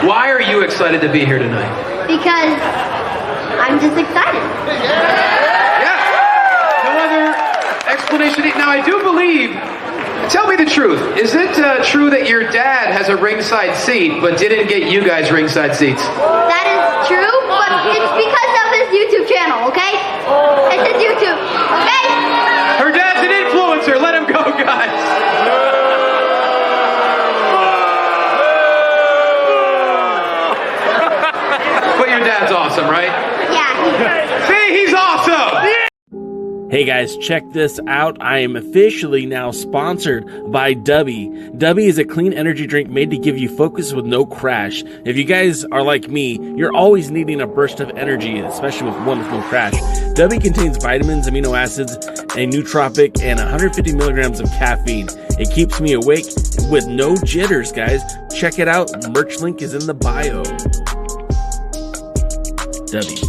Why are you excited to be here tonight? Because I'm just excited. Yeah. No other explanation. Now, I do believe, tell me the truth, is it true that your dad has a ringside seat but didn't get you guys ringside seats? That is true, but it's because of his YouTube channel, okay? It's his YouTube, okay? Her dad's an influencer. Let him go, guys. But your dad's awesome, right? Yeah. See, he's awesome! Hey guys, check this out. I am officially now sponsored by Dubby. Dubby is a clean energy drink made to give you focus with no crash. If you guys are like me, you're always needing a burst of energy, especially with one with no crash. Dubby contains vitamins, amino acids, a nootropic, and 150 milligrams of caffeine. It keeps me awake with no jitters, guys. Check it out. Merch link is in the bio. Dubby.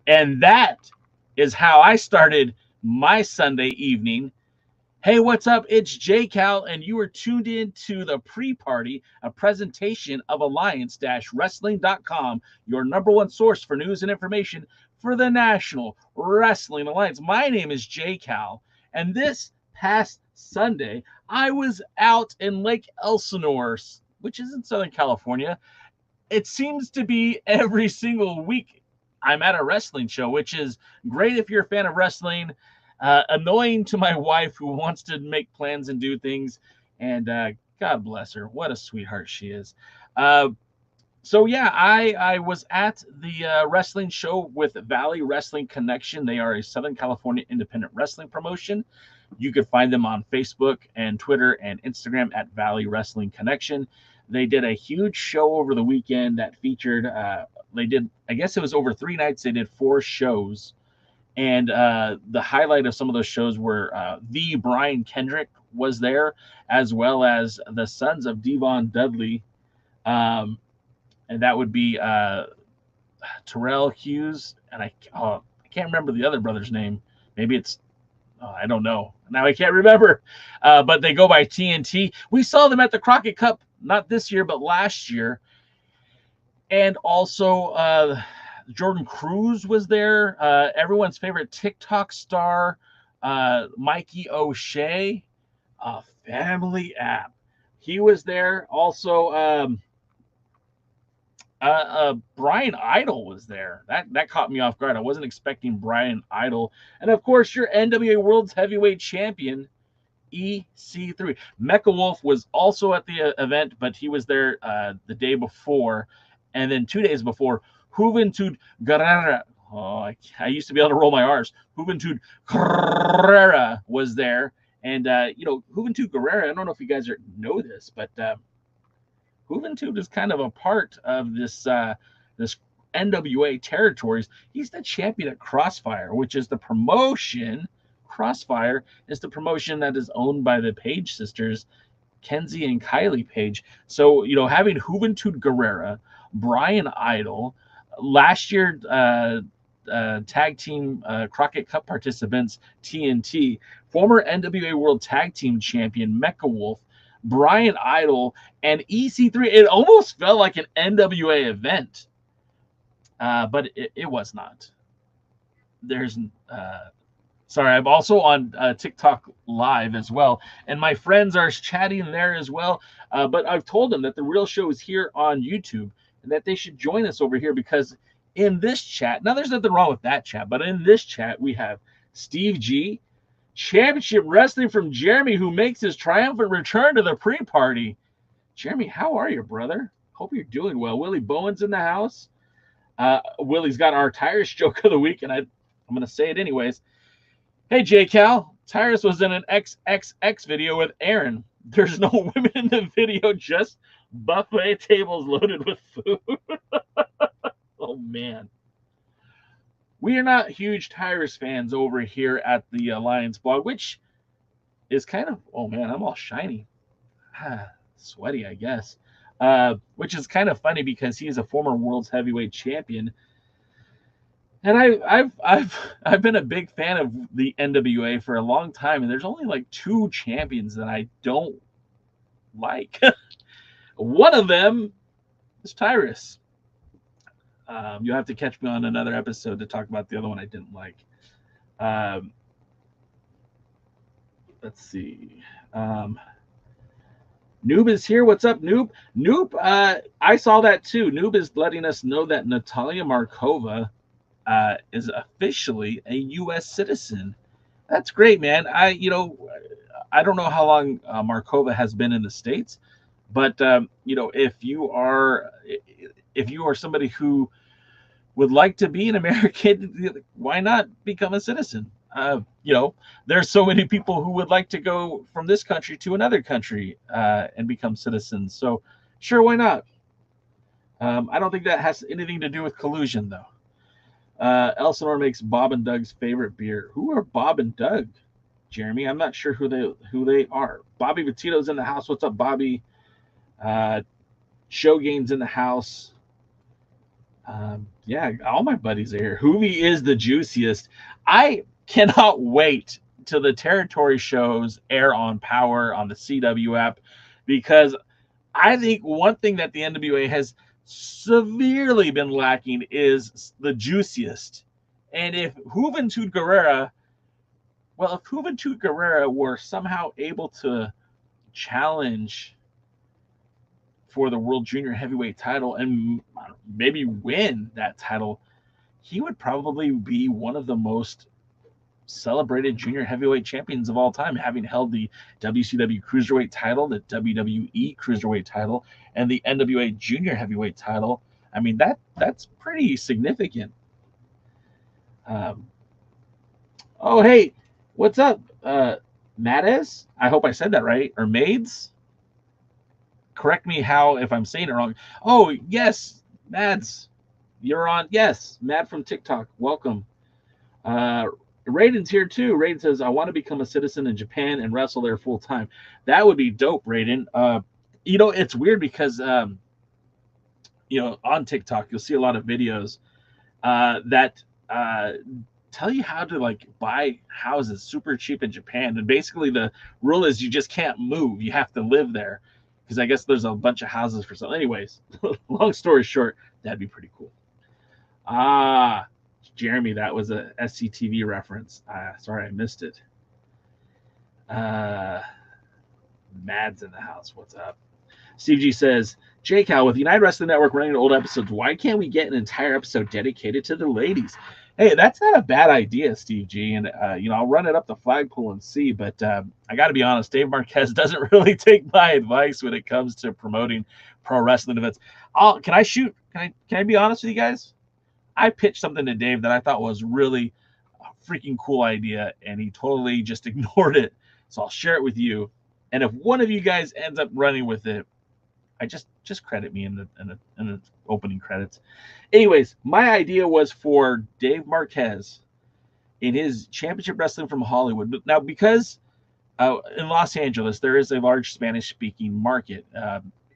And that is how I started my Sunday evening. Hey, what's up? It's J Cal, and you are tuned in to the Pre-Party, a presentation of Alliance-Wrestling.com, your number one source for news and information for the National Wrestling Alliance. My name is J Cal, and this past Sunday, I was out in Lake Elsinore, which is in Southern California. It seems to be every single week I'm at a wrestling show, which is great if you're a fan of wrestling, annoying to my wife who wants to make plans and do things, and God bless her. What a sweetheart she is. So yeah, I was at the wrestling show with Valley Wrestling Connection. They are a Southern California independent wrestling promotion. You could find them on Facebook and Twitter and Instagram at Valley Wrestling Connection. They did a huge show over the weekend that featured, they did, I guess it was over 3 nights. They did 4 shows. And the highlight of some of those shows were the Brian Kendrick was there, as well as the sons of Devon Dudley. And that would be Terrell Hughes. And I can't remember the other brother's name. Maybe it's, I don't know. Now I can't remember. But they go by TNT. We saw them at the Crockett Cup, not this year, but last year. And also Jordan Cruz was there. Everyone's favorite TikTok star, Mikey O'Shea, Family App. He was there. Also, Brian Idol was there. That caught me off guard. I wasn't expecting Brian Idol. And of course, your NWA World's Heavyweight Champion, EC3. Mecha Wolf was also at the event, but he was there the day before. And then 2 days before, Juventud Guerrera. Oh, I used to be able to roll my R's. Juventud Guerrera was there. And, Juventud Guerrera, I don't know if you guys know this, but Juventud is kind of a part of this NWA territories. He's the champion at Crossfire, which is the promotion. Crossfire is the promotion that is owned by the Page sisters, Kenzie and Kylie Page. So, having Juventud Guerrera, Brian Idol, last year tag team Crockett Cup participants, TNT, former NWA World Tag Team Champion Mecha Wolf, Brian Idol, and EC3. It almost felt like an NWA event, but it was not. Sorry, I'm also on TikTok Live as well, and my friends are chatting there as well. But I've told them that the real show is here on YouTube and that they should join us over here, because in this chat, now there's nothing wrong with that chat, but in this chat we have Steve G, Championship Wrestling from Jeremy, who makes his triumphant return to the pre-party. Jeremy, how are you, brother? Hope you're doing well. Willie Bowen's in the house. Willie's got our Tyrus joke of the week, and I'm going to say it anyways. Hey, J-Cal, Tyrus was in an XXX video with Aaron. There's no women in the video, just buffet tables loaded with food. Oh, man. We are not huge Tyrus fans over here at the Alliance blog, which is kind of, oh, man, I'm all shiny. Sweaty, I guess. Which is kind of funny because he is a former world's heavyweight champion. And I've been a big fan of the NWA for a long time, and there's only like 2 champions that I don't like. One of them is Tyrus. You'll have to catch me on another episode to talk about the other one I didn't like. Let's see. Noob is here. What's up, Noob? Noob, I saw that too. Noob is letting us know that Natalia Markova is officially a U.S. citizen. That's great, man. I don't know how long Markova has been in the States, but if you are somebody who would like to be an American, why not become a citizen? There's so many people who would like to go from this country to another country and become citizens. So sure, why not? I don't think that has anything to do with collusion, though. Elsinore makes Bob and Doug's favorite beer. Who are Bob and Doug, Jeremy? I'm not sure who they are. Bobby Petito's in the house. What's up, Bobby? Showgain's in the house. Yeah, all my buddies are here. Hoovy is the juiciest. I cannot wait till the territory shows air on Power on the CW app, because I think one thing that the NWA has severely been lacking is the juiciest. And if Juventud Guerrera were somehow able to challenge for the World Junior Heavyweight title and maybe win that title, he would probably be one of the most celebrated junior heavyweight champions of all time, having held the WCW Cruiserweight title, the WWE Cruiserweight title, and the NWA Junior Heavyweight title. I mean, that's pretty significant. Oh, hey, what's up, Maddez? I hope I said that right. Or Maids? Correct me if I'm saying it wrong. Oh, yes, Mads. You're on. Yes, Matt from TikTok. Welcome. Raiden's here too. Raiden says, I want to become a citizen in Japan and wrestle there full time. That would be dope, Raiden. It's weird because, on TikTok, you'll see a lot of videos that tell you how to buy houses super cheap in Japan. And basically the rule is you just can't move. You have to live there, because I guess there's a bunch of houses for sale. Anyways, long story short, that'd be pretty cool. Jeremy, that was a SCTV reference. Sorry, I missed it. Mad's in the house. What's up? Steve G says, J-Cal, with United Wrestling Network running old episodes, why can't we get an entire episode dedicated to the ladies? Hey, that's not a bad idea, Steve G. And, I'll run it up the flagpole and see. But I got to be honest, Dave Marquez doesn't really take my advice when it comes to promoting pro wrestling events. Can I be honest with you guys? I pitched something to Dave that I thought was really a freaking cool idea, and he totally just ignored it. So I'll share it with you. And if one of you guys ends up running with it, I just credit me in the opening credits. Anyways, my idea was for Dave Marquez in his Championship Wrestling from Hollywood. Now, because in Los Angeles there is a large Spanish-speaking market.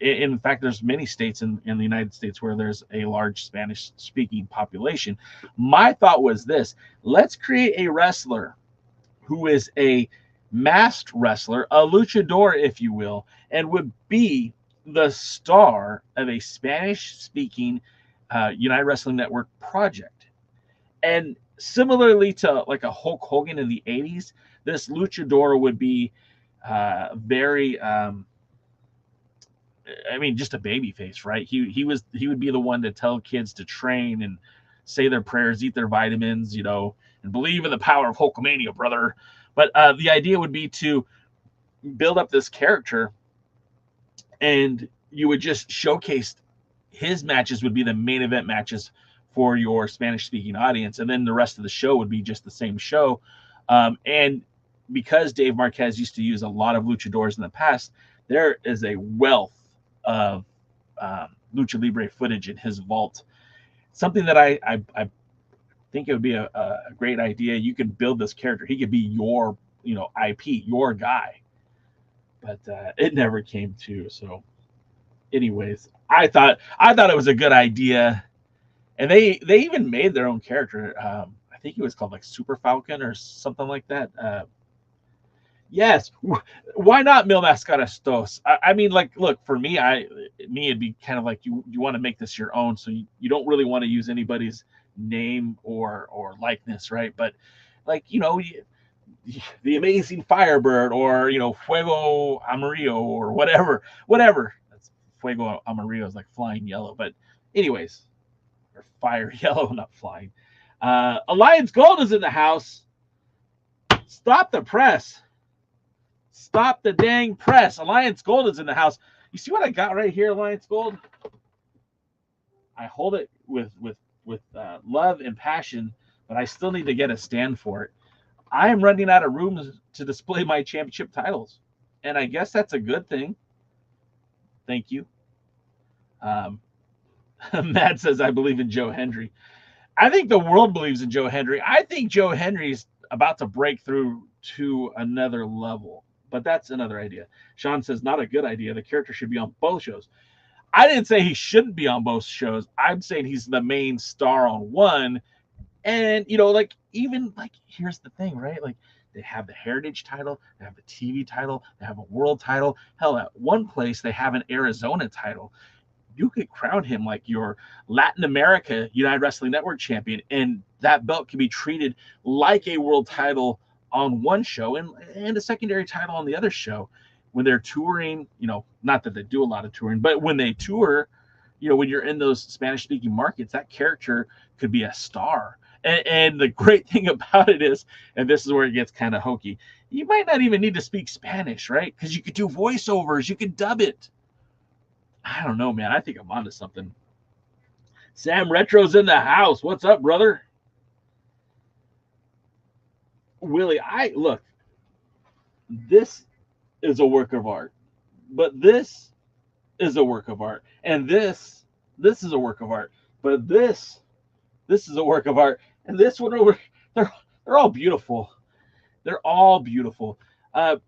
In fact, there's many states in the United States where there's a large Spanish-speaking population. My thought was this: let's create a wrestler who is a masked wrestler, a luchador, if you will, and would be the star of a Spanish-speaking United Wrestling Network project. And similarly to like a Hulk Hogan in the 80s, this luchador would be very, just a baby face, right? He would be the one to tell kids to train and say their prayers, eat their vitamins, and believe in the power of Hulkamania, brother. But the idea would be to build up this character, and you would just showcase his matches would be the main event matches for your Spanish-speaking audience, and then the rest of the show would be just the same show. And because Dave Marquez used to use a lot of luchadors in the past, there is a wealth of lucha libre footage in his vault. Something that I think it would be a great idea. You could build this character. He could be your IP, your guy. But it never came to. So, anyways, I thought it was a good idea, and they even made their own character. I think he was called like Super Falcon or something like that. Yes, why not Mil Mascaras? I mean, like, look, for me, it'd be kind of like you want to make this your own, so you don't really want to use anybody's name or likeness, right? But like, the Amazing Firebird, or Fuego Amarillo, or whatever. That's Fuego Amarillo is like flying yellow, but anyways, or fire yellow, not flying. Alliance Gold is in the house. Stop the press. Stop the dang press. Alliance Gold is in the house. You see what I got right here, Alliance Gold? I hold it with love and passion, but I still need to get a stand for it. I am running out of room to display my championship titles, and I guess that's a good thing. Thank you. Matt says, I believe in Joe Hendry. I think the world believes in Joe Hendry. I think Joe Hendry's about to break through to another level, but that's another idea. Sean says, not a good idea. The character should be on both shows. I didn't say he shouldn't be on both shows. I'm saying he's the main star on one. And, here's the thing, right? Like, they have the Heritage title, they have the TV title, they have a world title. Hell, at one place, they have an Arizona title. You could crown him like your Latin America United Wrestling Network champion, and that belt can be treated like a world title on one show and a secondary title on the other show. When they're touring, not that they do a lot of touring, but when they tour, when you're in those Spanish-speaking markets, that character could be a star. And the great thing about it is, and this is where it gets kind of hokey, you might not even need to speak Spanish, right? Because you could do voiceovers, you could dub it. I don't know, man. I think I'm onto something. Sam Retro's in the house. What's up, brother? Willie, look, this is a work of art, but this is a work of art, and this is a work of art, but this is a work of art, and this one over, they're all beautiful. They're all beautiful. Let's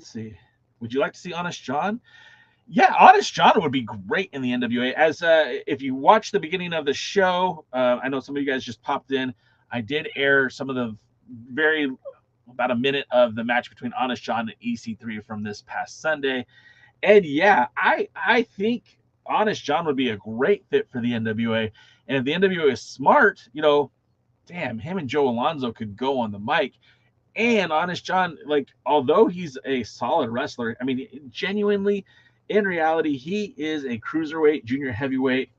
see. Would you like to see Honest John? Yeah, Honest John would be great in the NWA. As if you watch the beginning of the show, I know some of you guys just popped in. I did air some of the about a minute of the match between Honest John and EC3 from this past Sunday. And yeah, I think Honest John would be a great fit for the NWA. And if the NWA is smart, him and Joe Alonzo could go on the mic. And Honest John, although he's a solid wrestler, I mean, genuinely, in reality, he is a cruiserweight, junior heavyweight.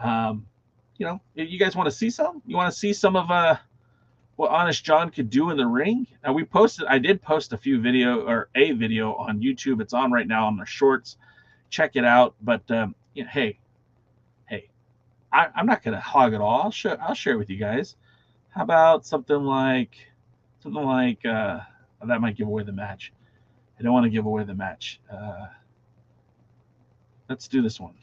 If you guys want to see some? You want to see some of what Honest John could do in the ring? Now, I did post a video on YouTube. It's on right now on the shorts. Check it out. But hey, I'm not gonna hog it all. I'll share it with you guys. How about something like that might give away the match. I don't want to give away the match. Let's do this one.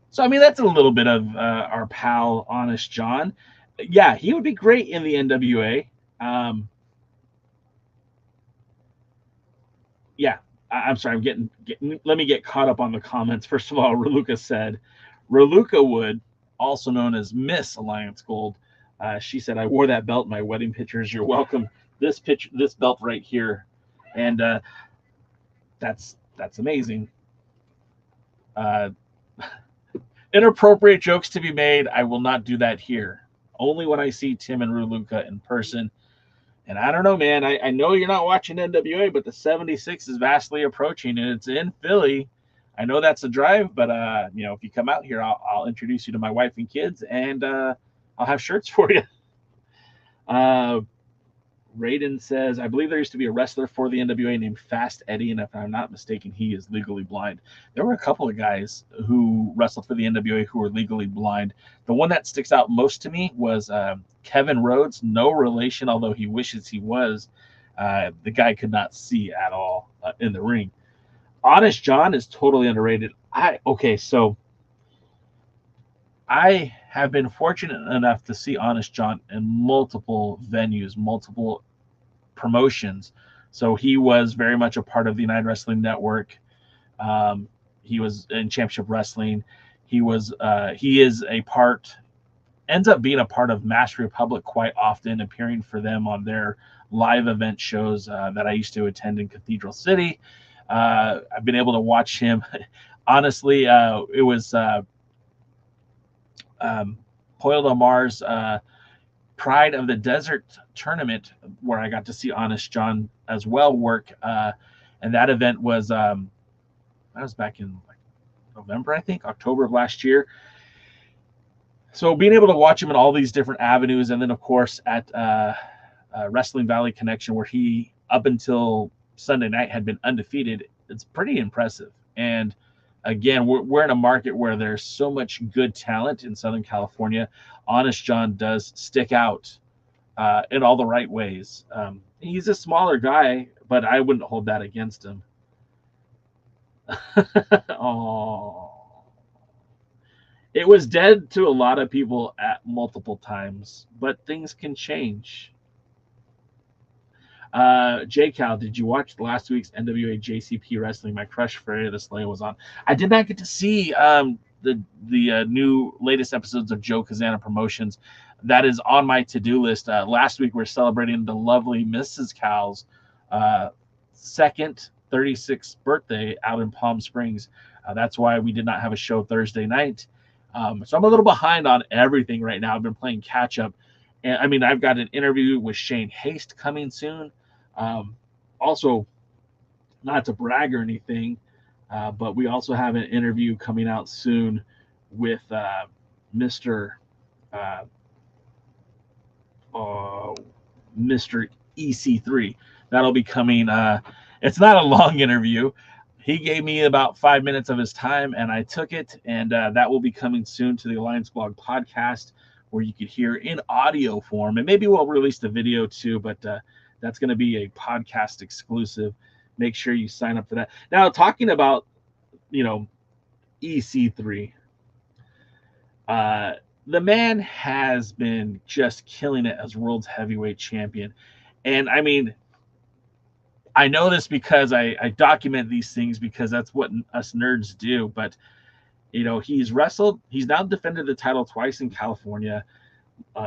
So, I mean, that's a little bit of our pal, Honest John. Yeah, he would be great in the NWA. Yeah, I'm sorry. I'm getting. Let me get caught up on the comments. First of all, Raluca said, Raluca Wood, also known as Miss Alliance Gold. She said, I wore that belt in my wedding pictures. You're welcome. This belt right here. And that's amazing. Inappropriate jokes to be made. I will not do that here. Only when I see Tim and Raluca in person. And I don't know, man. I know you're not watching NWA, but the 76 is vastly approaching, and it's in Philly. I know that's a drive, but you know, if you come out here, I'll introduce you to my wife and kids, and I'll have shirts for you. Raiden says, I believe there used to be a wrestler for the NWA named Fast Eddie, and if I'm not mistaken, he is legally blind. There were a couple of guys who wrestled for the NWA who were legally blind. The one that sticks out most to me was Kevin Rhodes, no relation, although he wishes he was. The guy could not see at all in the ring. Honest John is totally underrated. So I have been fortunate enough to see Honest John in multiple venues, multiple promotions. So he was very much a part of the United Wrestling Network. He was in Championship Wrestling. He ends up being a part of Master Republic quite often, appearing for them on their live event shows that I used to attend in Cathedral City. I've been able to watch him. Honestly, it was Poil Del Mar's Pride of the Desert tournament where I got to see Honest John as well work. And that event was, that was back in like November, I think, October of last year. So being able to watch him in all these different avenues, and then of course at Wrestling Valley Connection, where he up until Sunday night had been undefeated, it's pretty impressive. And again, we're in a market where there's so much good talent in Southern California. Honest John does stick out in all the right ways. He's a smaller guy, but I wouldn't hold that against him. Oh, it was dead to a lot of people at multiple times, but things can change. J-Cal, did you watch last week's NWA JCP Wrestling? My crush Freya the Slayer was on. I did not get to see the new latest episodes of Joe Kazana Promotions. That is on my to-do list. Last week we were celebrating the lovely Mrs. Cal's second 36th birthday out in Palm Springs. That's why we did not have a show Thursday night. So I'm a little behind on everything right now. I've been playing catch up. And I mean, I've got an interview with Shane Haste coming soon. Also, not to brag or anything, but we also have an interview coming out soon with Mister EC3. That'll be coming. It's not a long interview. He gave me about 5 minutes of his time, and I took it, and that will be coming soon to the Alliance Blog podcast, where you could hear in audio form, and maybe we'll release the video too, but that's going to be a podcast exclusive. Make sure you sign up for that. Now, talking about, EC3, the man has been just killing it as world's heavyweight champion. And I mean, I know this because I document these things because that's what us nerds do, but You know, he's now defended the title twice in California,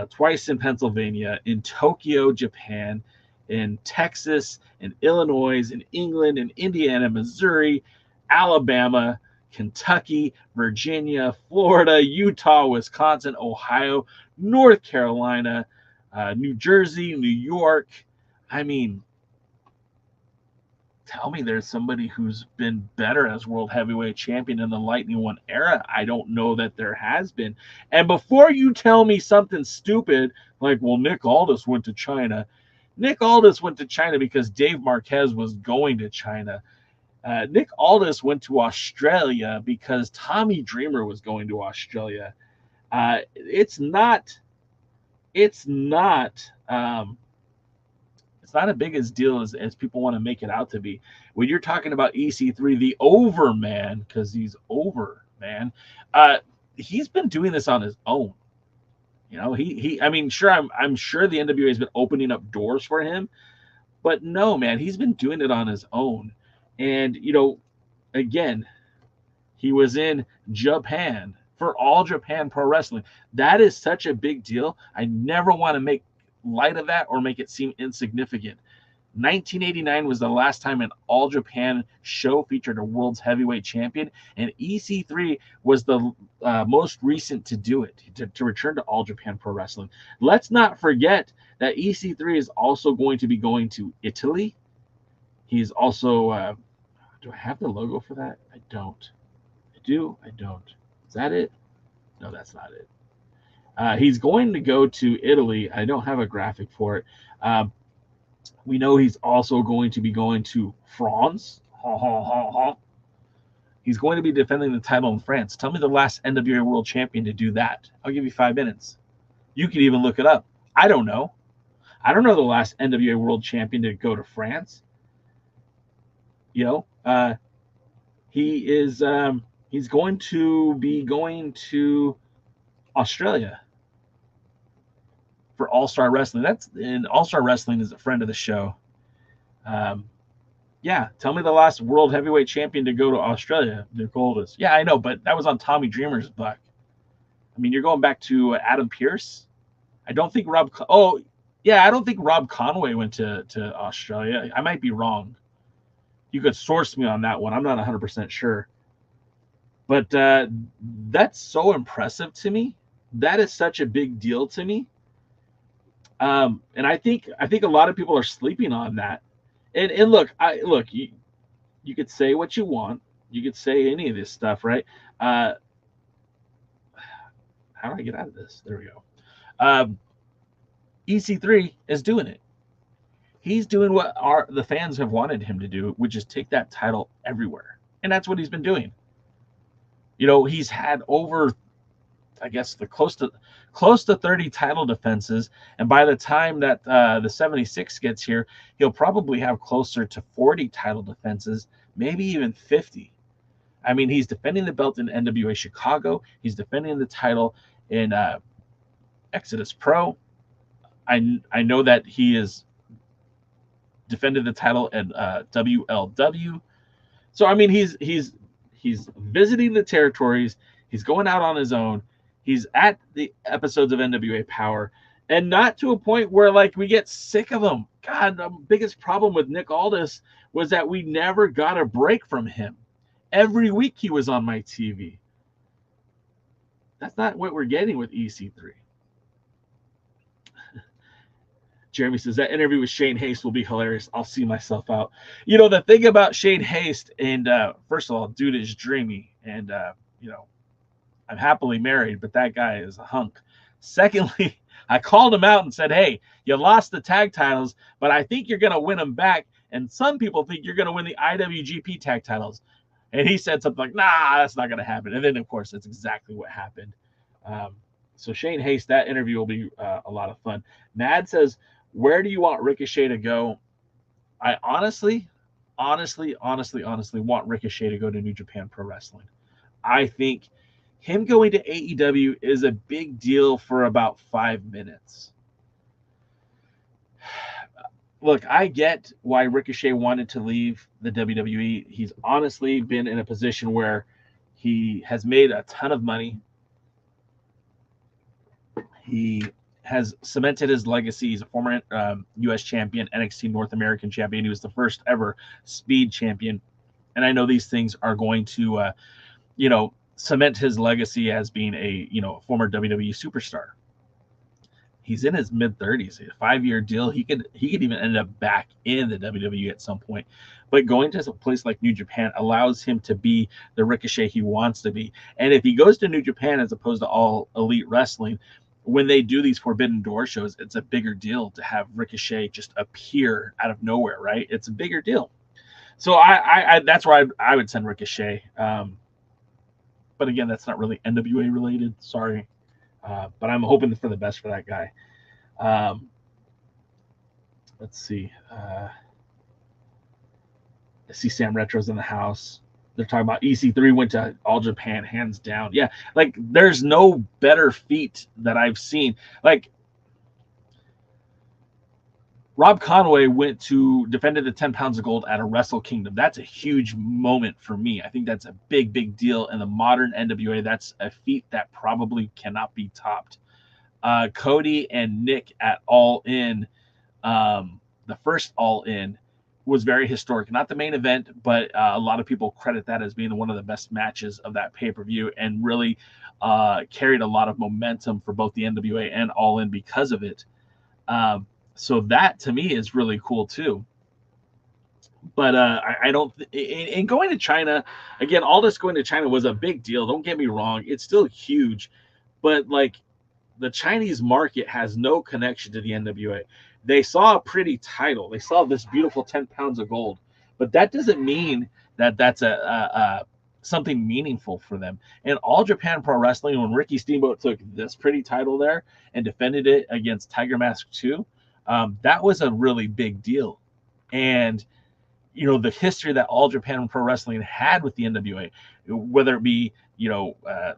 twice in Pennsylvania, in Tokyo, Japan, in Texas, in Illinois, in England, in Indiana, Missouri, Alabama, Kentucky, Virginia, Florida, Utah, Wisconsin, Ohio, North Carolina, New Jersey, New York. I mean, tell me there's somebody who's been better as world heavyweight champion in the Lightning One era. I don't know that there has been. And before you tell me something stupid like, well, Nick Aldis went to China. Nick Aldis went to China because Dave Marquez was going to China. Nick Aldis went to Australia because Tommy Dreamer was going to Australia. It's not a big as deal as people want to make it out to be. When you're talking about EC3, the over man, because he's over, man, he's been doing this on his own. You know, I'm sure the NWA has been opening up doors for him, but no, man, he's been doing it on his own. And, you know, again, he was in Japan for All Japan Pro Wrestling. That is such a big deal. I never want to make light of that or make it seem insignificant. 1989 was the last time an All Japan show featured a world's heavyweight champion, and EC3 was the most recent to do it, to return to All Japan Pro Wrestling. Let's not forget that EC3 is also going to be going to Italy. He's also, do I have the logo for that? I don't. I do? I don't. Is that it? No, that's not it. He's going to go to Italy. I don't have a graphic for it. We know he's also going to be going to France. He's going to be defending the title in France. Tell me the last NWA World Champion to do that. I'll give you 5 minutes. You can even look it up. I don't know. I don't know the last NWA World Champion to go to France. You know, he's going to be going to Australia for All-Star Wrestling. All-Star Wrestling is a friend of the show. Yeah, tell me the last world heavyweight champion to go to Australia. Nick Aldis. Yeah, I know, but that was on Tommy Dreamer's buck. I mean, you're going back to Adam Pearce. I don't think Rob Conway went to Australia. I might be wrong. You could source me on that one. I'm not 100% sure. But that's so impressive to me. That is such a big deal to me. And I think a lot of people are sleeping on that. And look, you could say what you want. You could say any of this stuff, right? How do I get out of this? There we go. EC3 is doing it. He's doing what the fans have wanted him to do, which is take that title everywhere. And that's what he's been doing. You know, he's had over, I guess, close to 30 title defenses, and by the time that the 76 gets here, he'll probably have closer to 40 title defenses, maybe even 50. I mean, he's defending the belt in NWA Chicago. He's defending the title in Exodus Pro. I know that he has defended the title at WLW. So I mean, he's visiting the territories. He's going out on his own. He's at the episodes of NWA Power, and not to a point where like we get sick of him. God, the biggest problem with Nick Aldis was that we never got a break from him. Every week he was on my TV. That's not what we're getting with EC3. Jeremy says that interview with Shane Haste will be hilarious. I'll see myself out. You know, the thing about Shane Haste, and first of all, dude is dreamy, and you know, I'm happily married, but that guy is a hunk. Secondly, I called him out and said, hey, you lost the tag titles, but I think you're going to win them back. And some people think you're going to win the IWGP tag titles. And he said something like, nah, that's not going to happen. And then, of course, that's exactly what happened. So Shane Haste, that interview will be a lot of fun. Mad says, where do you want Ricochet to go? I honestly want Ricochet to go to New Japan Pro Wrestling. I think him going to AEW is a big deal for about 5 minutes. Look, I get why Ricochet wanted to leave the WWE. He's honestly been in a position where He has made a ton of money. He has cemented his legacy. He's a former U.S. champion, NXT North American champion. He was the first ever speed champion. And I know these things are going to, cement his legacy as being a, former WWE superstar. He's in his mid-30s, a 5-year deal. He could even end up back in the WWE at some point. But going to a place like New Japan allows him to be the Ricochet he wants to be. And if he goes to New Japan as opposed to All Elite Wrestling, when they do these Forbidden Door shows, it's a bigger deal to have Ricochet just appear out of nowhere, right? It's a bigger deal. So I that's where I would send Ricochet. But again, that's not really NWA related. Sorry. But I'm hoping for the best for that guy. Let's see. I see Sam Retro's in the house. They're talking about EC3 went to All Japan, hands down. Yeah, like there's no better feat that I've seen. Like Rob Conway defended the 10 pounds of gold at a Wrestle Kingdom. That's a huge moment for me. I think that's a big, big deal in the modern NWA. That's a feat that probably cannot be topped. Cody and Nick at All In, the first All In, was very historic. Not the main event, but a lot of people credit that as being one of the best matches of that pay-per-view and really carried a lot of momentum for both the NWA and All In because of it. So that to me is really cool too. But I don't. In going to China, again, all this going to China was a big deal. Don't get me wrong; it's still huge, but like the Chinese market has no connection to the NWA. They saw a pretty title. They saw this beautiful 10 pounds of gold, but that doesn't mean that that's a something meaningful for them. And All Japan Pro Wrestling, when Ricky Steamboat took this pretty title there and defended it against Tiger Mask 2, that was a really big deal. And the history that All Japan Pro Wrestling had with the NWA, whether it be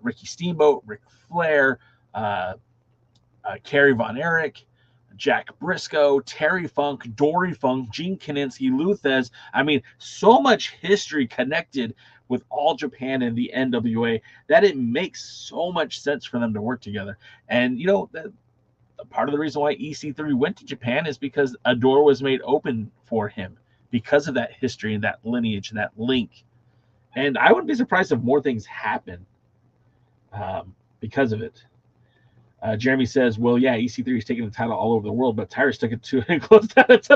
Ricky Steamboat, Ric Flair, Kerry Von Erich, Jack Briscoe, Terry Funk, Dory Funk, Gene Kiniski, Luthez. I mean, so much history connected with All Japan and the NWA that it makes so much sense for them to work together. And part of the reason why EC3 went to Japan is because a door was made open for him because of that history and that lineage and that link. And I wouldn't be surprised if more things happen because of it. Jeremy says, well, yeah, EC3 is taking the title all over the world, but Tyrus took it to and closed down its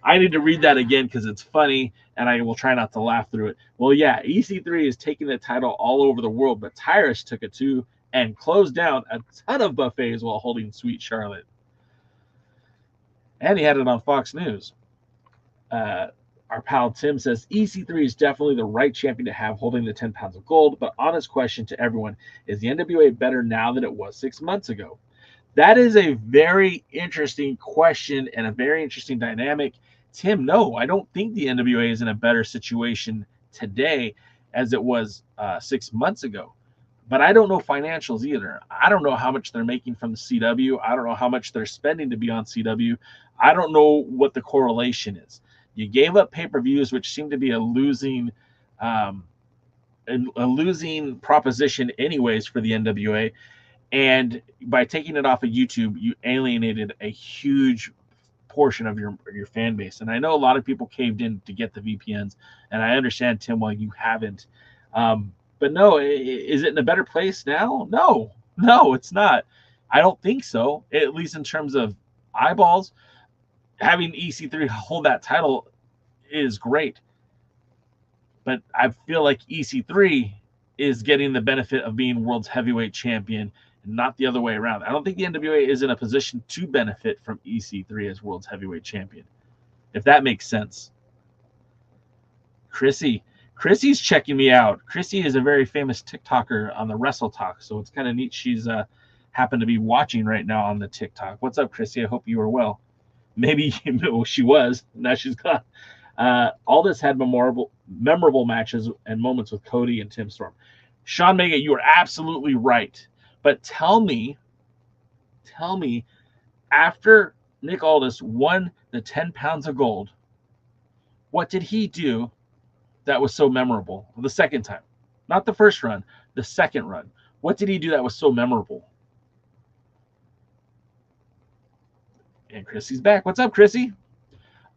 I need to read that again because it's funny, and I will try not to laugh through it. Well, yeah, EC3 is taking the title all over the world, but Tyrus took it to and closed down a ton of buffets while holding Sweet Charlotte. And he had it on Fox News. Our pal Tim says, EC3 is definitely the right champion to have holding the 10 pounds of gold, but honest question to everyone, is the NWA better now than it was 6 months ago? That is a very interesting question and a very interesting dynamic. Tim, no, I don't think the NWA is in a better situation today as it was 6 months ago. But I don't know financials either. I don't know how much they're making from the CW. I don't know how much they're spending to be on CW. I don't know what the correlation is. You gave up pay-per-views, which seem to be a losing proposition anyways for the NWA. And by taking it off of YouTube, you alienated a huge portion of your fan base. And I know a lot of people caved in to get the VPNs, and I understand, Tim, why you haven't. But no, is it in a better place now? No, it's not. I don't think so, at least in terms of eyeballs. Having EC3 hold that title is great. But I feel like EC3 is getting the benefit of being world's heavyweight champion, and not the other way around. I don't think the NWA is in a position to benefit from EC3 as world's heavyweight champion, if that makes sense. Chrissy's checking me out. Chrissy is a very famous TikToker on the Wrestle Talk, so it's kind of neat she's happened to be watching right now on the TikTok. What's up, Chrissy? I hope you are well. Maybe she was. Now she's gone. Aldis had memorable matches and moments with Cody and Tim Storm. Sean Mega, you are absolutely right. But tell me, after Nick Aldis won the 10 pounds of gold, what did he do that was so memorable? The second time, not the first run, the second run. What did he do that was so memorable? And Chrissy's back. What's up, Chrissy?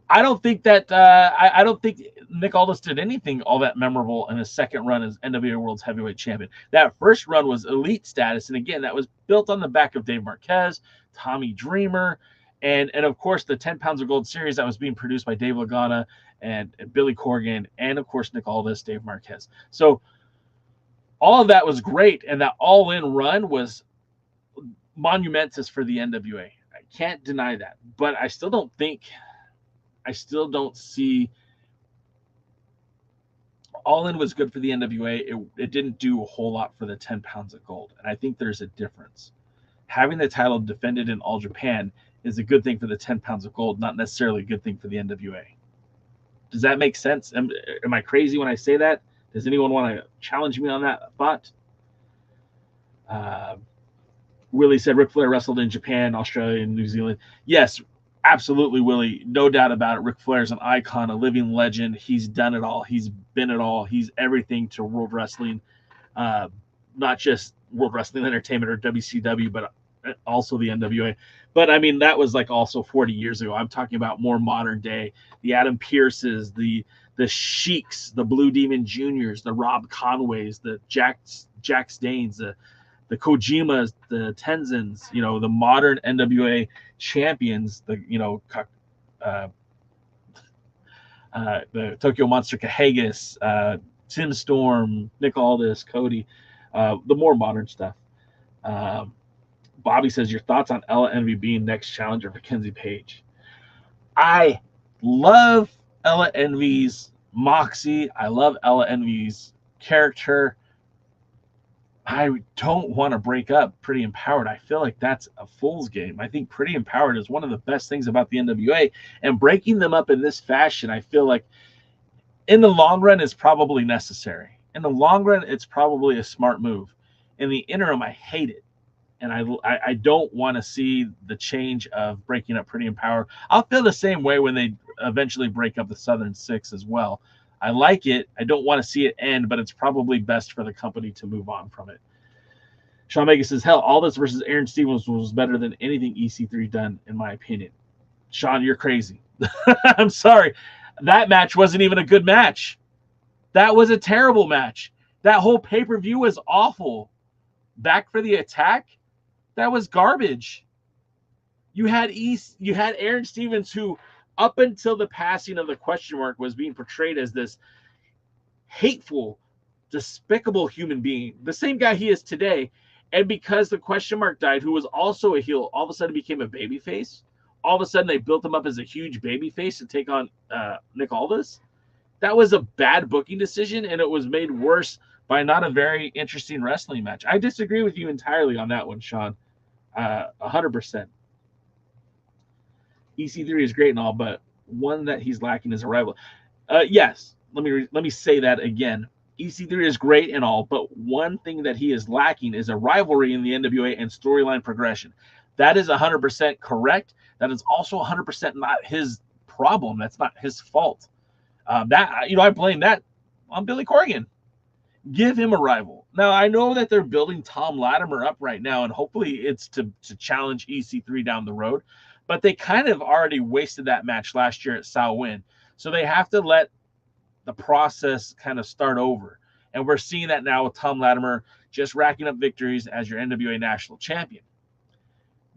I don't think that I don't think Nick Aldis did anything all that memorable in his second run as NWA World's Heavyweight Champion. That first run was elite status, and again, that was built on the back of Dave Marquez, Tommy Dreamer, and of course the 10 Pounds of Gold series that was being produced by Dave Lagana and Billy Corgan, and of course Nick Aldis, Dave Marquez. So all of that was great, and that all-in run was monumentous for the NWA. I can't deny that, but I still don't see All In was good for the NWA. It didn't do a whole lot for the 10 Pounds of Gold. And I think there's a difference. Having the title defended in All Japan is a good thing for the 10 Pounds of Gold, not necessarily a good thing for the NWA. Does that make sense? Am I crazy when I say that? Does anyone want to challenge me on that thought? Willie said Ric Flair wrestled in Japan, Australia, and New Zealand. Yes, absolutely, Willie. No doubt about it. Ric Flair's an icon, a living legend. He's done it all. He's been it all. He's everything to World Wrestling, not just World Wrestling Entertainment or WCW, but also the NWA. But, I mean, that was like also 40 years ago. I'm talking about more modern day. The Adam Pearces, the Sheiks, the Blue Demon Juniors, the Rob Conways, the Jack Staines, the Kojimas, the Tenzins, the modern NWA champions, the Tokyo Monster Kahagas, Tim Storm, Nick Aldis, Cody, the more modern stuff. Bobby says, your thoughts on Ella Envy being next challenger for Kenzie Page? I love Ella Envy's moxie. I love Ella Envy's character. I don't want to break up Pretty Empowered. I feel like that's a fool's game. I think Pretty Empowered is one of the best things about the NWA, and breaking them up in this fashion, I feel like in the long run is probably necessary. In the long run, it's probably a smart move. In the interim, I hate it. And I don't want to see the change of breaking up Pretty Empowered. I'll feel the same way when they eventually break up the Southern Six as well. I like it. I don't want to see it end, but it's probably best for the company to move on from it. Sean Vega says, hell, Aldis versus Aaron Stevens was better than anything EC3 done, in my opinion. Sean, you're crazy. I'm sorry. That match wasn't even a good match. That was a terrible match. That whole pay-per-view was awful. Back for the Attack? That was garbage. You had Aaron Stevens, who up until the passing of the question mark was being portrayed as this hateful, despicable human being, the same guy he is today. And because the question mark died, who was also a heel, all of a sudden became a babyface. All of a sudden they built him up as a huge babyface to take on Nick Aldis. That was a bad booking decision, and it was made worse by not a very interesting wrestling match. I disagree with you entirely on that one, Sean. 100%. EC3 is great and all, but one that he's lacking is a rival. Yes, let me say that again. EC3 is great and all, but one thing that he is lacking is a rivalry in the NWA and storyline progression. That is 100% correct. That is also 100% not his problem. That's not his fault. I blame that on Billy Corgan. Give him a rival. Now, I know that they're building Tom Latimer up right now, and hopefully it's to challenge EC3 down the road. But they kind of already wasted that match last year at Samhain. So they have to let the process kind of start over. And we're seeing that now with Tom Latimer just racking up victories as your NWA national champion.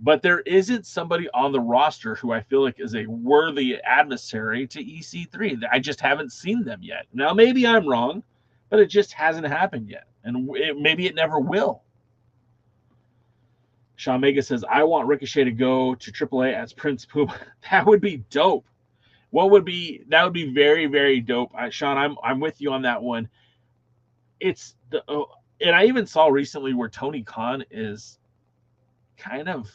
But there isn't somebody on the roster who I feel like is a worthy adversary to EC3. I just haven't seen them yet. Now, maybe I'm wrong, but it just hasn't happened yet. And maybe it never will. Sean Mega says, I want Ricochet to go to AAA as Prince Puma. That would be dope. That would be very, very dope. Sean, I'm with you on that one. And I even saw recently where Tony Khan is kind of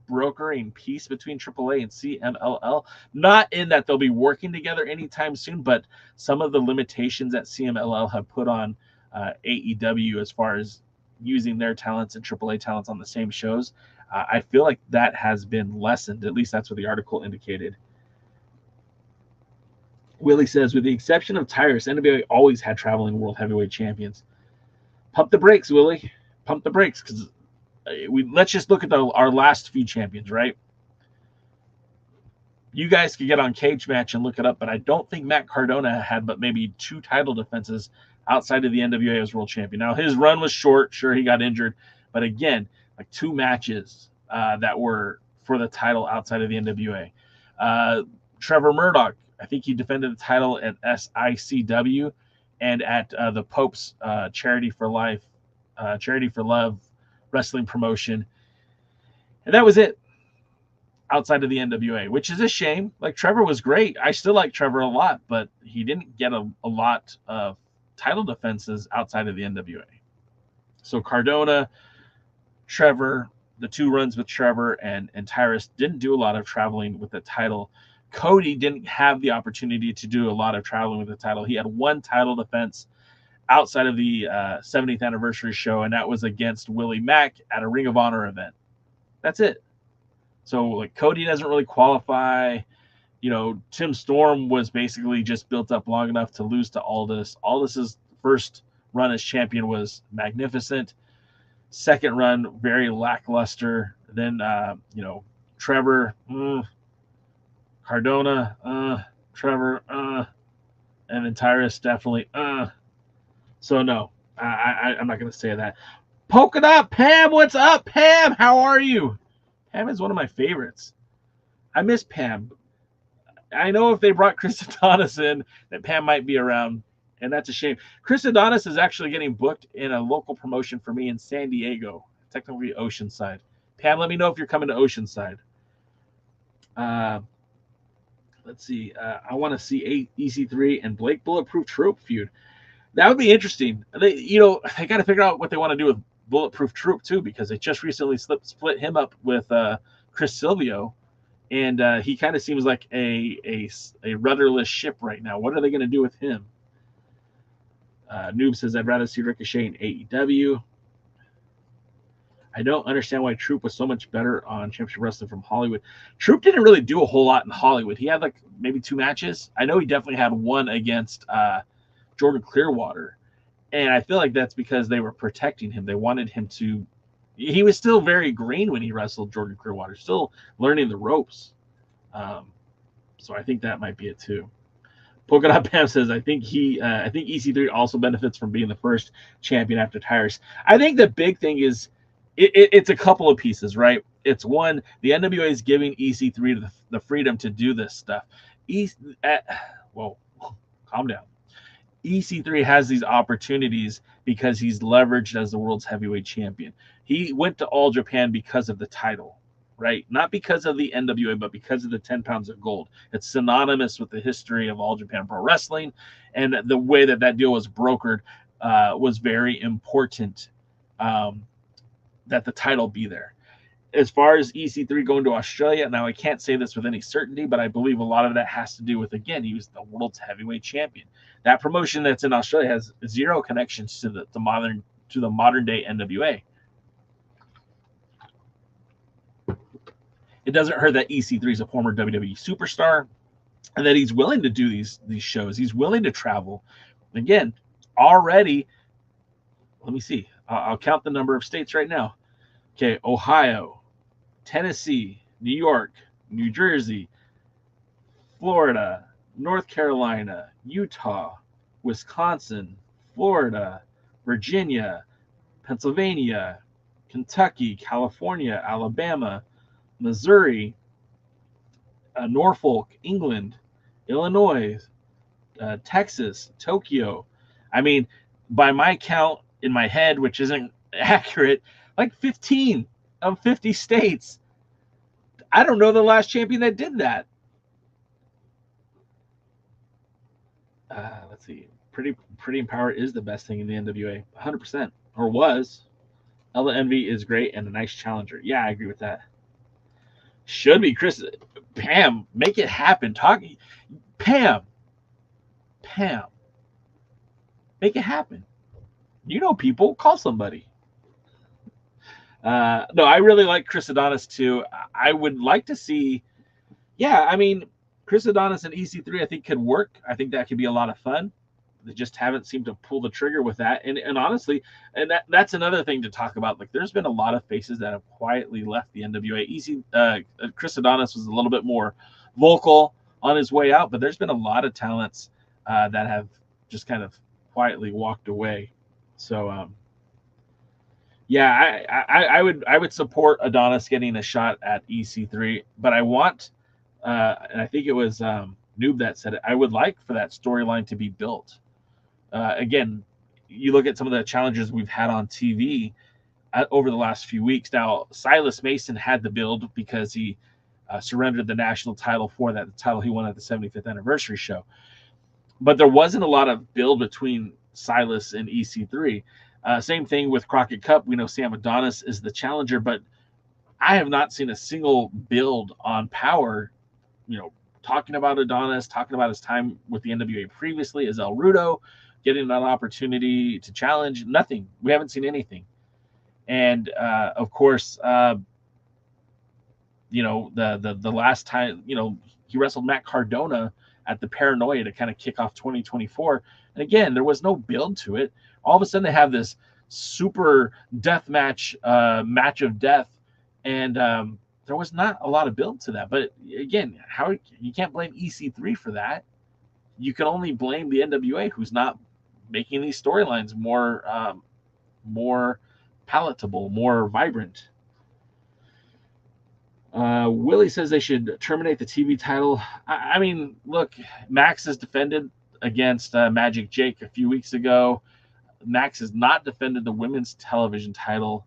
brokering peace between AAA and CMLL. Not in that they'll be working together anytime soon, but some of the limitations that CMLL have put on AEW as far as using their talents and AAA talents on the same shows, I feel like that has been lessened. At least that's what the article indicated. Willie says, with the exception of Tyrus, NWA always had traveling world heavyweight champions. Pump the brakes, Willie. Pump the brakes, because let's just look at our last few champions, right? You guys could get on Cage Match and look it up, but I don't think Matt Cardona had but maybe 2 title defenses outside of the NWA as world champion. Now, his run was short. Sure, he got injured. But again, like 2 matches that were for the title outside of the NWA. Trevor Murdoch, I think he defended the title at SICW and at the Pope's Charity for Love wrestling promotion. And that was it outside of the NWA, which is a shame. Like, Trevor was great. I still like Trevor a lot, but he didn't get a lot of title defenses outside of the NWA. So Cardona, Trevor, the 2 runs with Trevor and Tyrus didn't do a lot of traveling with the title. Cody didn't have the opportunity to do a lot of traveling with the title. He had 1 title defense outside of the 70th anniversary show, and that was against Willie Mack at a Ring of Honor event. That's it. So, like, Cody doesn't really qualify. You know, Tim Storm was basically just built up long enough to lose to Aldis. Aldis's first run as champion was magnificent. Second run, very lackluster. Then, Trevor, Cardona, Trevor, and then Tyrus definitely, So, no, I'm not going to say that. Polka Dot Pam, what's up, Pam? How are you? Pam is one of my favorites. I miss Pam. I know if they brought Chris Adonis in, that Pam might be around, and that's a shame. Chris Adonis is actually getting booked in a local promotion for me in San Diego, technically Oceanside. Pam, let me know if you're coming to Oceanside. Let's see. I want to see EC3 and Blake Bulletproof Troop feud. That would be interesting. They got to figure out what they want to do with Bulletproof Troop too, because they just recently split him up with Chris Silvio, and he kind of seems like a rudderless ship right now. What are they going to do with him? Noob says, I'd rather see Ricochet in AEW. I don't understand why Troop was so much better on Championship Wrestling from Hollywood. Troop didn't really do a whole lot in Hollywood. He had like maybe 2 matches. I know he definitely had one against Jordan Clearwater. And I feel like that's because they were protecting him. They wanted him to... He was still very green when he wrestled Jordan Clearwater, still learning the ropes. So I think that might be it too. Polka Dot Pam says, I think EC3 also benefits from being the first champion after Tyrus. I think the big thing is it's a couple of pieces, right? It's one, the NWA is giving EC3 the freedom to do this stuff. Calm down. EC3 has these opportunities because he's leveraged as the world's heavyweight champion. He went to All Japan because of the title, right? Not because of the NWA, but because of the 10 pounds of gold. It's synonymous with the history of All Japan Pro Wrestling, and the way that deal was brokered was very important that the title be there. As far as EC3 going to Australia, now I can't say this with any certainty, but I believe a lot of that has to do with, again, he was the world's heavyweight champion. That promotion that's in Australia has 0 connections to the modern day NWA. It doesn't hurt that EC3 is a former WWE superstar and that he's willing to do these shows. He's willing to travel. Again, already, let me see. I'll count the number of states right now. Okay, Ohio, Tennessee, New York, New Jersey, Florida, North Carolina, Utah, Wisconsin, Florida, Virginia, Pennsylvania, Kentucky, California, Alabama, Missouri, Norfolk, England, Illinois, Texas, Tokyo. I mean, by my count in my head, which isn't accurate, like 15 of 50 states. I don't know the last champion that did that. Let's see. Pretty in Power is the best thing in the NWA. 100%. Or was. Ella Envy is great and a nice challenger. Yeah, I agree with that. Should be. Chris. Pam, make it happen. Pam. Make it happen. You know people. Call somebody. No, I really like Chris Adonis too. I would like to see... Yeah, I mean... Chris Adonis and EC3, I think, could work. I think that could be a lot of fun. They just haven't seemed to pull the trigger with that. And honestly, and that's another thing to talk about. Like, there's been a lot of faces that have quietly left the NWA. Chris Adonis was a little bit more vocal on his way out, but there's been a lot of talents that have just kind of quietly walked away. So, yeah, I would support Adonis getting a shot at EC3, but I want, and I think it was Noob that said it, I would like for that storyline to be built. Again, you look at some of the challenges we've had on TV over the last few weeks. Now, Silas Mason had the build because he surrendered the national title for that, the title he won at the 75th anniversary show. But there wasn't a lot of build between Silas and EC3. Same thing with Crockett Cup. We know Sam Adonis is the challenger, but I have not seen a single build on Power, talking about Adonis, talking about his time with the NWA previously as El Rudo, getting that opportunity to challenge. Nothing. We haven't seen anything. And of course, the last time, he wrestled Matt Cardona at the Paranoia to kind of kick off 2024. And again, there was no build to it. All of a sudden they have this super death match, match of death. And there was not a lot of build to that. But again, you can't blame EC3 for that. You can only blame the NWA, who's not making these storylines more palatable, more vibrant. Willie says they should terminate the TV title. I mean, look, Max has defended against Magic Jake a few weeks ago. Max has not defended the women's television title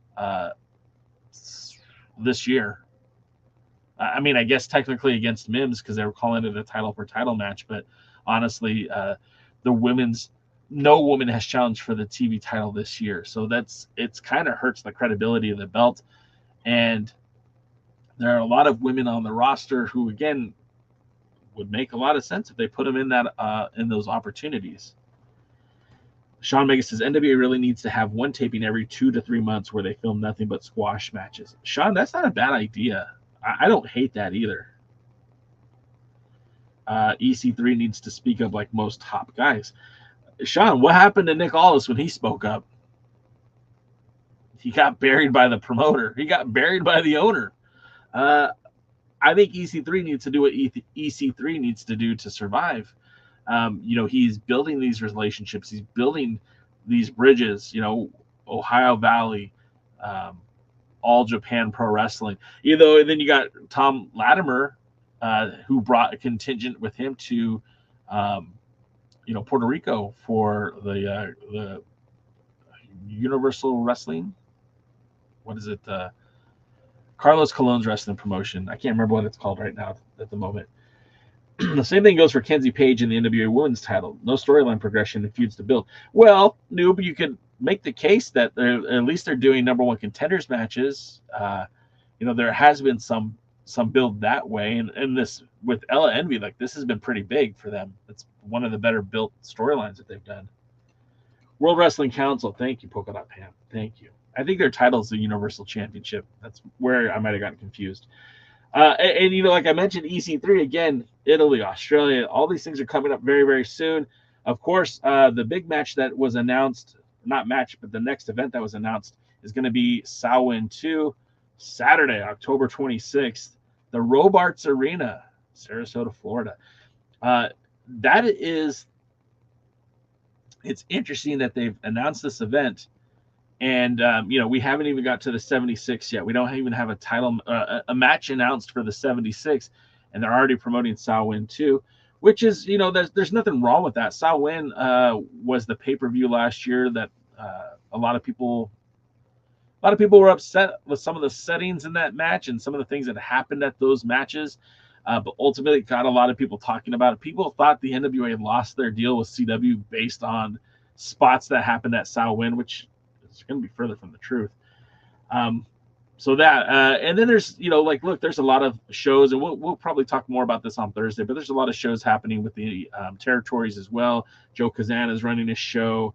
this year. I mean, I guess technically against Mims because they were calling it a title for title match, but honestly, no woman has challenged for the TV title this year. So it's kind of hurts the credibility of the belt. And there are a lot of women on the roster who, again, would make a lot of sense if they put them in in those opportunities. Sean Mega says NWA really needs to have one taping every 2 to 3 months where they film nothing but squash matches. Sean, that's not a bad idea. I don't hate that either. EC3 needs to speak up like most top guys. Sean, what happened to Nick Aldis when he spoke up? He got buried by the promoter. He got buried by the owner. I think EC3 needs to do what EC3 needs to do to survive. He's building these relationships. He's building these bridges, Ohio Valley, All Japan Pro Wrestling. And then you got Tom Latimer, who brought a contingent with him to, Puerto Rico for the Universal Wrestling. What is it? Carlos Colon's wrestling promotion. I can't remember what it's called right now at the moment. The same thing goes for Kenzie Page in the NWA Women's title. No storyline progression and feuds to build. Well, Noob, you could make the case that at least they're doing number one contenders matches. There has been some build that way, and this with Ella Envy, like this has been pretty big for them. It's one of the better built storylines that they've done. World Wrestling Council, thank you, Polka Dot Pam, thank you. I think their title is the Universal Championship. That's where I might have gotten confused. And like I mentioned, EC3 again, Italy, Australia, all these things are coming up very, very soon. Of course, the big match that was announced, not match, but the next event that was announced is going to be Samhain 2, Saturday, October 26th, the Robarts Arena, Sarasota, Florida. It's interesting that they've announced this event. And, we haven't even got to the 76 yet. We don't even have a title, a match announced for the 76, and they're already promoting Samhain 2, which is, there's nothing wrong with that. Samhain was the pay-per-view last year that a lot of people were upset with some of the settings in that match and some of the things that happened at those matches. But ultimately it got a lot of people talking about it. People thought the NWA had lost their deal with CW based on spots that happened at Samhain, which it's going to be further from the truth. And then there's, look, there's a lot of shows, and we'll probably talk more about this on Thursday, but there's a lot of shows happening with the territories as well. Joe Kazan is running a show.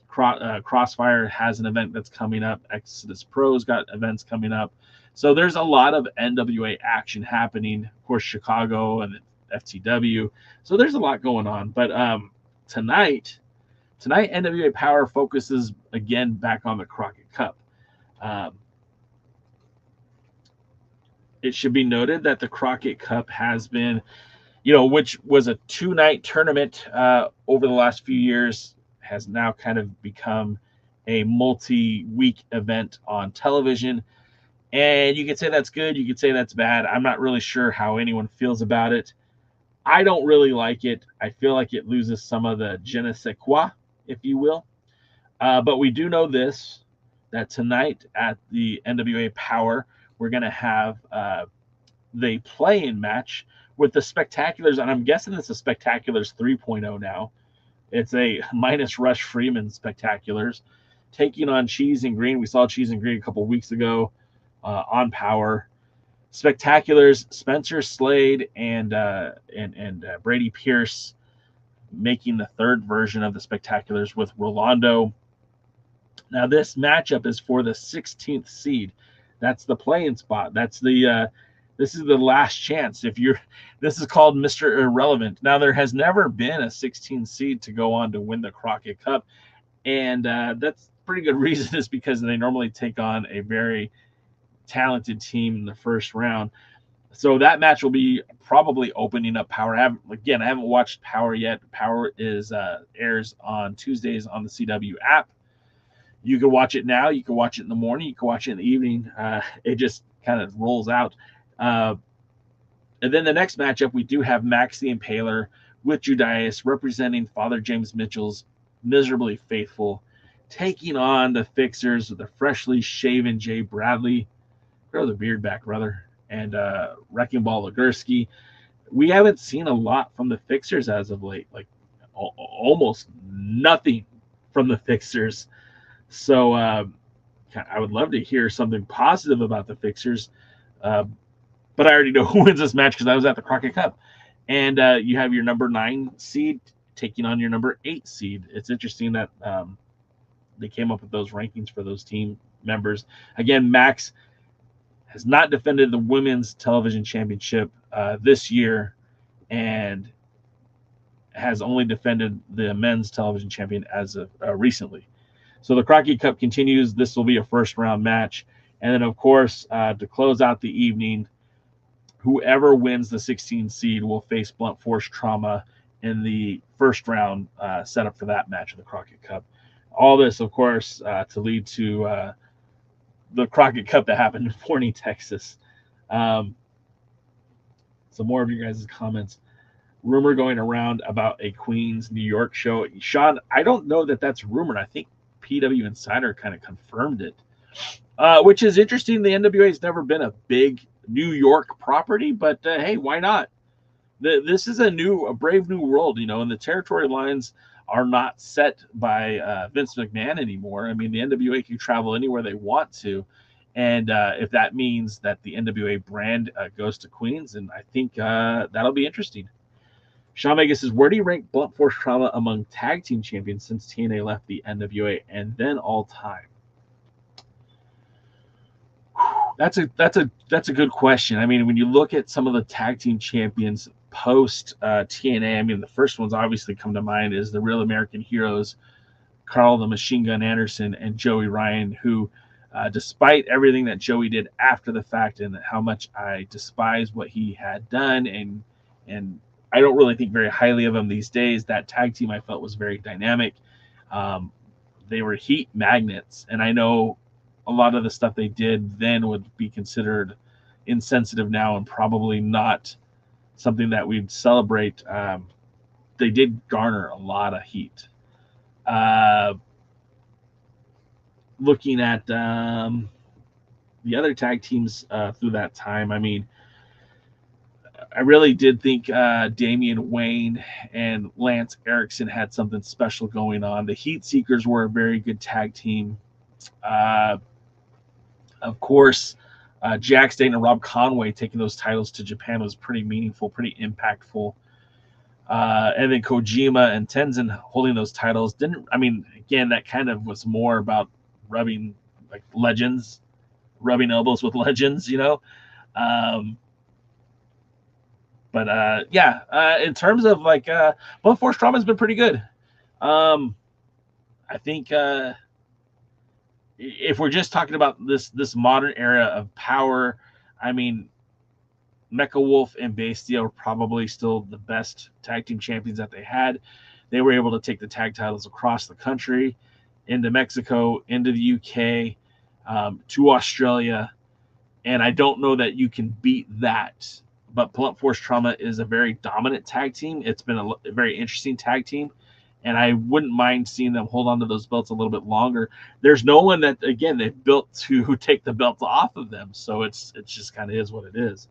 Crossfire has an event that's coming up. Exodus Pro's got events coming up. So there's a lot of NWA action happening. Of course, Chicago and FTW. So there's a lot going on. But tonight, NWA Power focuses again back on the Crockett Cup. It should be noted that the Crockett Cup has been, which was a 2-night tournament over the last few years, has now kind of become a multi-week event on television. And you could say that's good, you could say that's bad. I'm not really sure how anyone feels about it. I don't really like it. I feel like it loses some of the je ne sais quoi, if you will. But we do know this, that tonight at the NWA Power, we're going to have the play-in match with the Spectaculars, and I'm guessing it's the Spectaculars 3.0 now. It's a minus Rush Freeman Spectaculars taking on Cheese and Green. We saw Cheese and Green a couple weeks ago on Power. Spectaculars, Spencer Slade and Brady Pierce making the third version of the Spectaculars with Rolando. Now this matchup is for the 16th seed. That's the play-in spot. That's the this is the last chance. This is called Mister Irrelevant. Now there has never been a 16 seed to go on to win the Crockett Cup, and that's pretty good reason, is because they normally take on a very talented team in the first round. So that match will be probably opening up Power. I haven't watched Power yet. Power airs on Tuesdays on the CW app. You can watch it now. You can watch it in the morning. You can watch it in the evening. It just kind of rolls out. And then the next matchup, we do have Max the Impaler with Judias representing Father James Mitchell's Miserably Faithful, taking on the Fixers with the freshly shaven Jay Bradley. Grow the beard back, brother. And Wrecking Ball Legursky. We haven't seen a lot from the Fixers as of late, like almost nothing from the Fixers. So I would love to hear something positive about the Fixers. But I already know who wins this match because I was at the Crockett Cup. And you have your number 9 seed taking on your number 8 seed. It's interesting that they came up with those rankings for those team members. Again, Max has not defended the Women's Television Championship this year and has only defended the Men's Television Champion as of recently. So the Crockett Cup continues. This will be a first-round match. And then, of course, to close out the evening, whoever wins the 16 seed will face Blunt Force Trauma in the first round setup for that match of the Crockett Cup. All this, of course, to lead to the Crockett Cup that happened in Forney, Texas. Some more of you guys' comments. Rumor going around about a Queens, New York show. Sean, I don't know that that's rumored. I think PW Insider kind of confirmed it, which is interesting. The NWA has never been a big New York property, but hey, why not? This is a brave new world, and the territory lines are not set by Vince McMahon anymore. I mean, the NWA can travel anywhere they want to, and if that means that the NWA brand goes to Queens, and I think that'll be interesting. Sean Vegas says, where do you rank Blunt Force Trauma among tag team champions since TNA left the NWA and then all time? That's a good question. I mean, when you look at some of the tag team champions post TNA, I mean, the first ones obviously come to mind is the Real American Heroes, Carl the Machine Gun Anderson and Joey Ryan, who, despite everything that Joey did after the fact and how much I despise what he had done, and I don't really think very highly of him these days, that tag team I felt was very dynamic. They were heat magnets, and I know a lot of the stuff they did then would be considered insensitive now and probably not something that we'd celebrate. They did garner a lot of heat. Looking at the other tag teams through that time, I mean, I really did think Damian Wayne and Lance Erickson had something special going on. The Heat Seekers were a very good tag team. Of course, Jack State and Rob Conway taking those titles to Japan was pretty meaningful, pretty impactful. And then Kojima and Tenzin holding those titles again, that kind of was more about rubbing elbows with legends, But yeah, in terms of like blunt force trauma has been pretty good. I think if we're just talking about this modern era of power, I mean, Mecha Wolf and Bastia are probably still the best tag team champions that they had. They were able to take the tag titles across the country, into Mexico, into the UK, to Australia, and I don't know that you can beat that. But Blunt Force Trauma is a very dominant tag team. It's been a very interesting tag team, and I wouldn't mind seeing them hold on to those belts a little bit longer. There's no one that, again, they've built to take the belts off of them, so it's just kind of is what it is.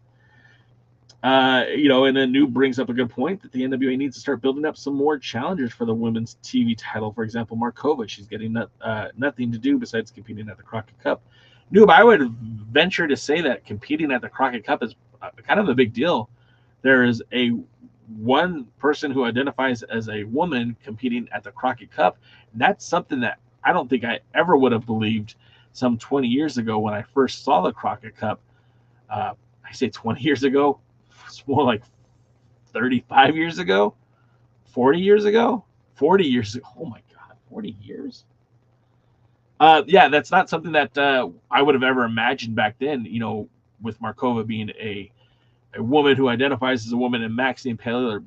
And then Noob brings up a good point that the NWA needs to start building up some more challengers for the women's TV title. For example, Markova, she's getting nothing to do besides competing at the Crockett Cup. Noob, I would venture to say that competing at the Crockett Cup is kind of a big deal. There is one person who identifies as a woman competing at the Crockett Cup. And that's something that I don't think I ever would have believed some 20 years ago when I first saw the Crockett Cup. I say 20 years ago. It's more like 35 years ago, 40 years ago, 40 years ago. Oh my God, 40 years. Yeah, that's not something that I would have ever imagined back then, with Markova being a woman who identifies as a woman and Max the Impaler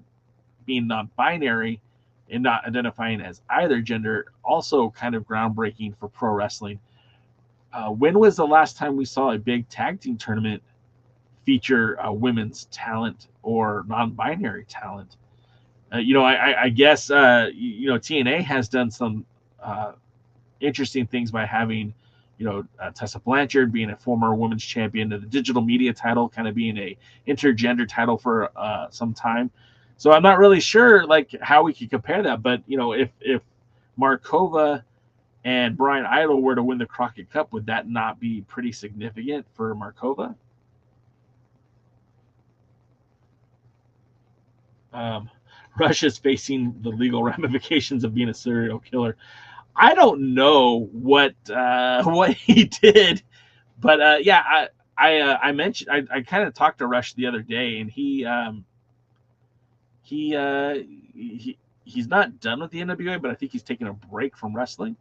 being non-binary and not identifying as either gender, also kind of groundbreaking for pro wrestling. When was the last time we saw a big tag team tournament feature women's talent or non-binary talent? I guess TNA has done some interesting things by having Tessa Blanchard being a former women's champion, and the digital media title kind of being a intergender title for some time. So I'm not really sure like how we could compare that, but if Markova and Brian Idol were to win the Crockett Cup, would that not be pretty significant for Markova? Russia's facing the legal ramifications of being a serial killer. I don't know what he did, but yeah, I mentioned I kind of talked to Rush the other day, and he's not done with the NWA, but I think he's taking a break from wrestling.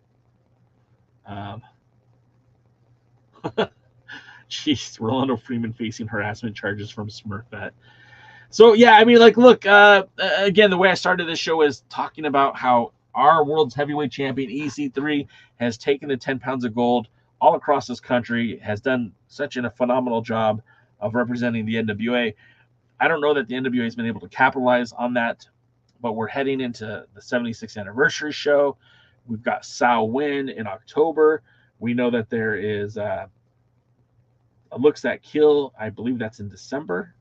Jeez, Rolando Freeman facing harassment charges from Smurfette. So yeah, I mean, like, look, again, the way I started this show is talking about how our world's heavyweight champion EC3 has taken the 10 pounds of gold all across this country, has done such a phenomenal job of representing the NWA. I don't know that the NWA has been able to capitalize on that, but we're heading into the 76th anniversary show. We've got Sal Win in October. We know that there is a Looks That Kill. I believe that's in December.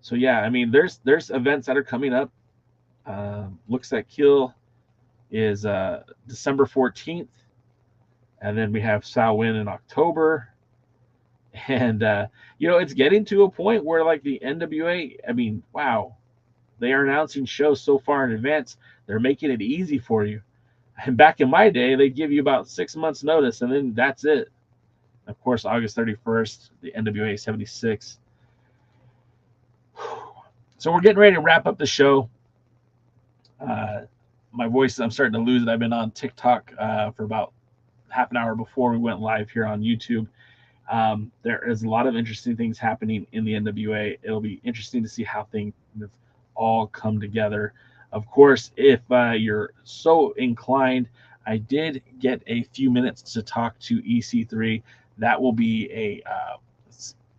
So yeah, I mean, there's events that are coming up. Looks That Kill is December 14th, and then we have Sal Win in October. And it's getting to a point where like the NWA, I mean, wow, they are announcing shows so far in advance. They're making it easy for you. And back in my day, they'd give you about 6 months notice, and then that's it. Of course, August 31st, the NWA 76. So we're getting ready to wrap up the show. My voice, I'm starting to lose it. I've been on TikTok for about half an hour before we went live here on YouTube. There is a lot of interesting things happening in the NWA. It'll be interesting to see how things all come together. Of course, if you're so inclined, I did get a few minutes to talk to EC3. That will be a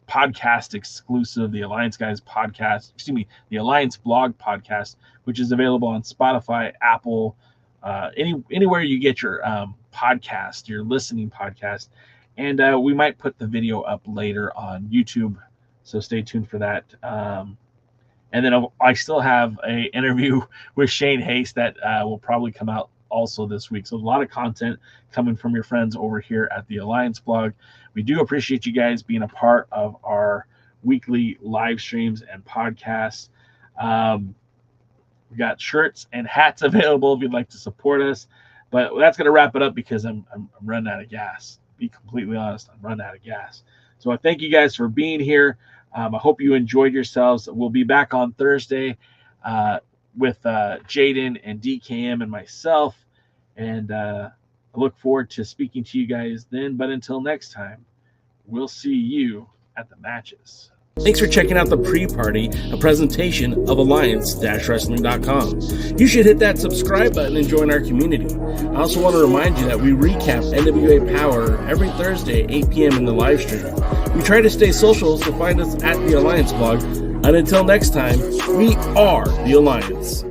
podcast exclusive, the Alliance Guys podcast, the Alliance Blog podcast, which is available on Spotify, Apple, anywhere you get your podcast, your listening podcast. And we might put the video up later on YouTube, so stay tuned for that. And then I still have an interview with Shane Hayes that will probably come out also this week. So a lot of content coming from your friends over here at the Alliance Blog. We do appreciate you guys being a part of our weekly live streams and podcasts. We got shirts and hats available if you'd like to support us. But that's going to wrap it up because I'm running out of gas. Be completely honest, I'm running out of gas. So I thank you guys for being here. I hope you enjoyed yourselves. We'll be back on Thursday with Jaden and DKM and myself. And I look forward to speaking to you guys then. But until next time, we'll see you at the matches. Thanks for checking out the Pre-Party, a presentation of Alliance-Wrestling.com. You should hit that subscribe button and join our community. I also want to remind you that we recap NWA POWERRR every Thursday at 8 p.m. in the live stream. We try to stay social, so find us at the Alliance blog. And until next time, we are the Alliance.